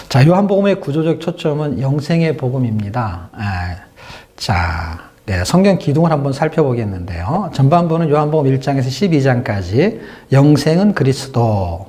자, 요한복음의 구조적 초점은 영생의 복음입니다. 네, 성경 기둥을 한번 살펴보겠는데요. 전반부는 요한복음 1장에서 12장까지 영생은 그리스도,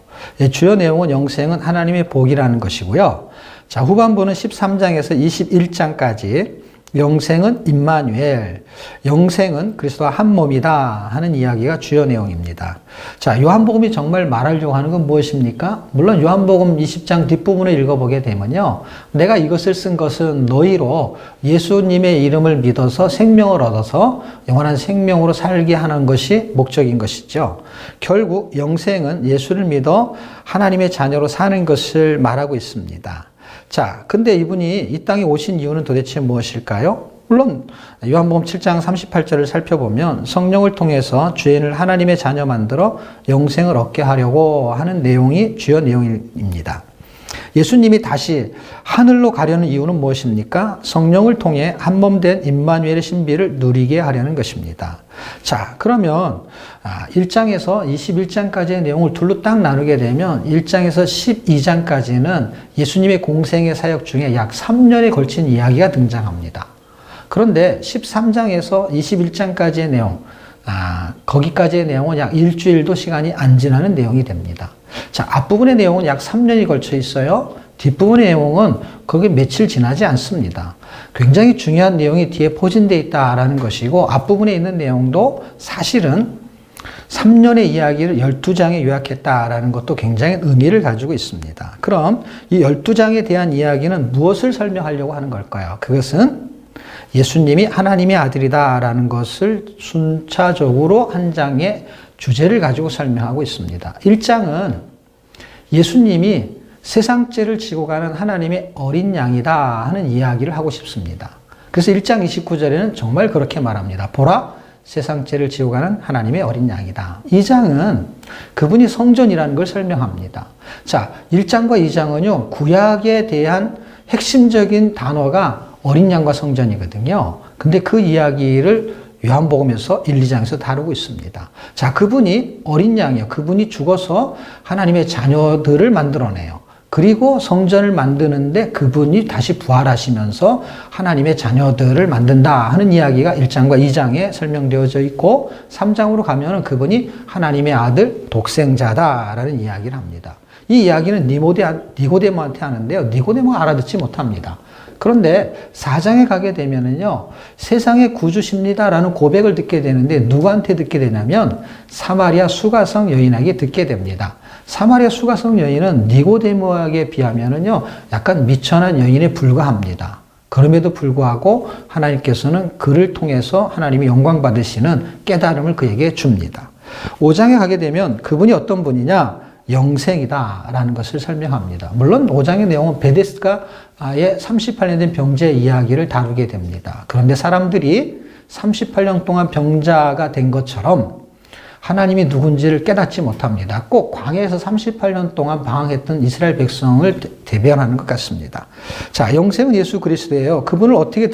주요 내용은 영생은 하나님의 복이라는 것이고요. 자, 후반부는 13장에서 21장까지 영생은 임마누엘, 영생은 그리스도와 한 몸이다 하는 이야기가 주요 내용입니다. 자, 요한복음이 정말 말하려고 하는 건 무엇입니까? 물론 요한복음 20장 뒷부분을 읽어보게 되면요, 내가 이것을 쓴 것은 너희로 예수님의 이름을 믿어서 생명을 얻어서 영원한 생명으로 살게 하는 것이 목적인 것이죠. 결국 영생은 예수를 믿어 하나님의 자녀로 사는 것을 말하고 있습니다. 자, 근데 이분이 이 땅에 오신 이유는 도대체 무엇일까요? 물론 요한복음 7장 38절을 살펴보면 성령을 통해서 죄인을 하나님의 자녀 만들어 영생을 얻게 하려고 하는 내용이 주요 내용입니다. 예수님이 다시 하늘로 가려는 이유는 무엇입니까? 성령을 통해 한 몸 된 임마누엘의 신비를 누리게 하려는 것입니다. 자, 그러면 1장에서 21장까지의 내용을 둘로 딱 나누게 되면 1장에서 12장까지는 예수님의 공생의 사역 중에 약 3년에 걸친 이야기가 등장합니다. 그런데 13장에서 21장까지의 내용, 거기까지의 내용은 약 일주일도 시간이 안 지나는 내용이 됩니다. 자, 앞부분의 내용은 약 3년이 걸쳐 있어요. 뒷부분의 내용은 거기 며칠 지나지 않습니다. 굉장히 중요한 내용이 뒤에 포진되어 있다라는 것이고, 앞부분에 있는 내용도 사실은 3년의 이야기를 12장에 요약했다라는 것도 굉장히 의미를 가지고 있습니다. 그럼 이 12장에 대한 이야기는 무엇을 설명하려고 하는 걸까요? 그것은 예수님이 하나님의 아들이다라는 것을 순차적으로 한 장의 주제를 가지고 설명하고 있습니다. 1장은 예수님이 세상 죄를 지고 가는 하나님의 어린 양이다 하는 이야기를 하고 싶습니다. 그래서 1장 29절에는 정말 그렇게 말합니다. 보라, 세상 죄를 지고 가는 하나님의 어린 양이다. 2장은 그분이 성전이라는 걸 설명합니다. 자, 1장과 2장은요, 구약에 대한 핵심적인 단어가 어린 양과 성전이거든요. 근데 그 이야기를 요한복음에서 1, 2장에서 다루고 있습니다. 자, 그분이 어린 양이에요. 그분이 죽어서 하나님의 자녀들을 만들어내요. 그리고 성전을 만드는데 그분이 다시 부활하시면서 하나님의 자녀들을 만든다 하는 이야기가 1장과 2장에 설명되어져 있고, 3장으로 가면은 그분이 하나님의 아들 독생자다라는 이야기를 합니다. 이 이야기는 니고데모한테 하는데요, 니고데모가 알아듣지 못합니다. 그런데 4장에 가게 되면은요, 세상의 구주십니다라는 고백을 듣게 되는데 누구한테 듣게 되냐면 사마리아 수가성 여인에게 듣게 됩니다. 사마리아 수가성 여인은 니고데모에게 비하면은요, 약간 미천한 여인에 불과합니다. 그럼에도 불구하고 하나님께서는 그를 통해서 하나님이 영광 받으시는 깨달음을 그에게 줍니다. 5장에 가게 되면 그분이 어떤 분이냐? 영생이다라는 것을 설명합니다. 물론 5장의 내용은 베데스다의 38년 된 병자의 이야기를 다루게 됩니다. 그런데 사람들이 38년 동안 병자가 된 것처럼 하나님이 누군지를 깨닫지 못합니다. 꼭 광야에서 38년 동안 방황했던 이스라엘 백성을 대변하는 것 같습니다. 자, 영생은 예수 그리스도예요. 그분을 어떻게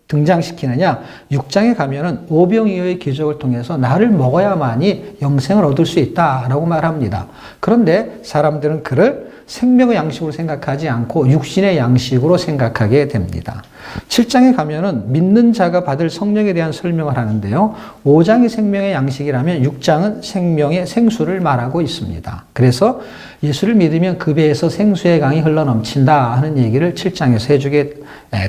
등장시키느냐? 6장에 가면은 오병이어의 기적을 통해서 나를 먹어야만이 영생을 얻을 수 있다라고 말합니다. 그런데 사람들은 그를 생명의 양식으로 생각하지 않고 육신의 양식으로 생각하게 됩니다. 7장에 가면은 믿는 자가 받을 성령에 대한 설명을 하는데요, 5장이 생명의 양식이라면 6장은 생명의 생수를 말하고 있습니다. 그래서 예수를 믿으면 그 배에서 생수의 강이 흘러넘친다 하는 얘기를 7장에서 해주게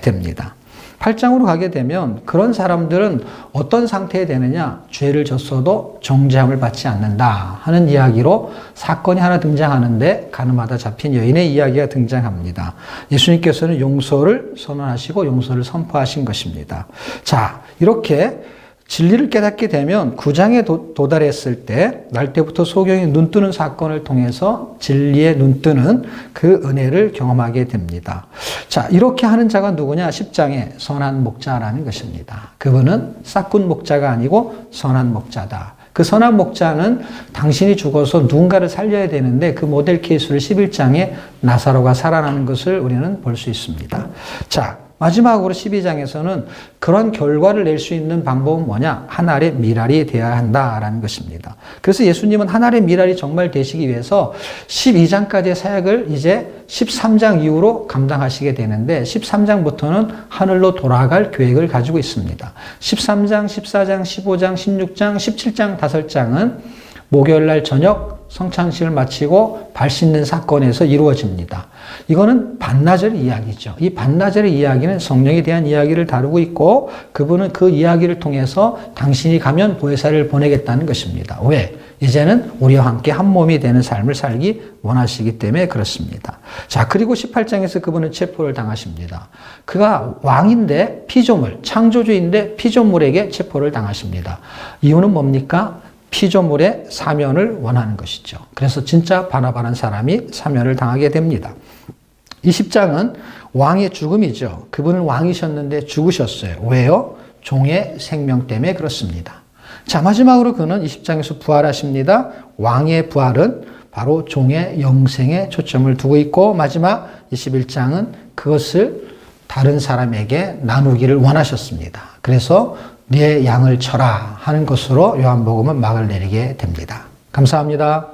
됩니다. 8장으로 가게 되면 그런 사람들은 어떤 상태에 되느냐? 죄를 졌어도 정죄함을 받지 않는다 하는 이야기로 사건이 하나 등장하는데, 가늠하다 잡힌 여인의 이야기가 등장합니다. 예수님께서는 용서를 선언하시고 용서를 선포하신 것입니다. 자, 이렇게 진리를 깨닫게 되면 9장에 도달했을 때 날 때부터 소경이 눈뜨는 사건을 통해서 진리의 눈뜨는 그 은혜를 경험하게 됩니다. 자, 이렇게 하는 자가 누구냐? 10장에 선한 목자라는 것입니다. 그분은 싹군 목자가 아니고 선한 목자다. 그 선한 목자는 당신이 죽어서 누군가를 살려야 되는데 그 모델 케이스를 11장에 나사로가 살아나는 것을 우리는 볼 수 있습니다. 자, 마지막으로 12장에서는 그런 결과를 낼 수 있는 방법은 뭐냐? 한 알의 미랄이 되어야 한다라는 것입니다. 그래서 예수님은 한 알의 미랄이 정말 되시기 위해서 12장까지의 사역을 이제 13장 이후로 감당하시게 되는데 13장부터는 하늘로 돌아갈 계획을 가지고 있습니다. 13장, 14장, 15장, 16장, 17장, 5장은 목요일날 저녁 성찬식을 마치고 발 씻는 사건에서 이루어집니다. 이거는 반나절 이야기죠. 이 반나절의 이야기는 성령에 대한 이야기를 다루고 있고 그분은 그 이야기를 통해서 당신이 가면 보혜사를 보내겠다는 것입니다. 왜? 이제는 우리와 함께 한 몸이 되는 삶을 살기 원하시기 때문에 그렇습니다. 자, 그리고 18장에서 그분은 체포를 당하십니다. 그가 왕인데 피조물, 창조주인데 피조물에게 체포를 당하십니다. 이유는 뭡니까? 피조물의 사면을 원하는 것이죠. 그래서 진짜 바나바는 사람이 사면을 당하게 됩니다. 20장은 왕의 죽음이죠. 그분은 왕이셨는데 죽으셨어요. 왜요? 종의 생명 때문에 그렇습니다. 자, 마지막으로 그는 20장에서 부활하십니다. 왕의 부활은 바로 종의 영생에 초점을 두고 있고 마지막 21장은 그것을 다른 사람에게 나누기를 원하셨습니다. 그래서 네 양을 쳐라 하는 것으로 요한복음은 막을 내리게 됩니다. 감사합니다.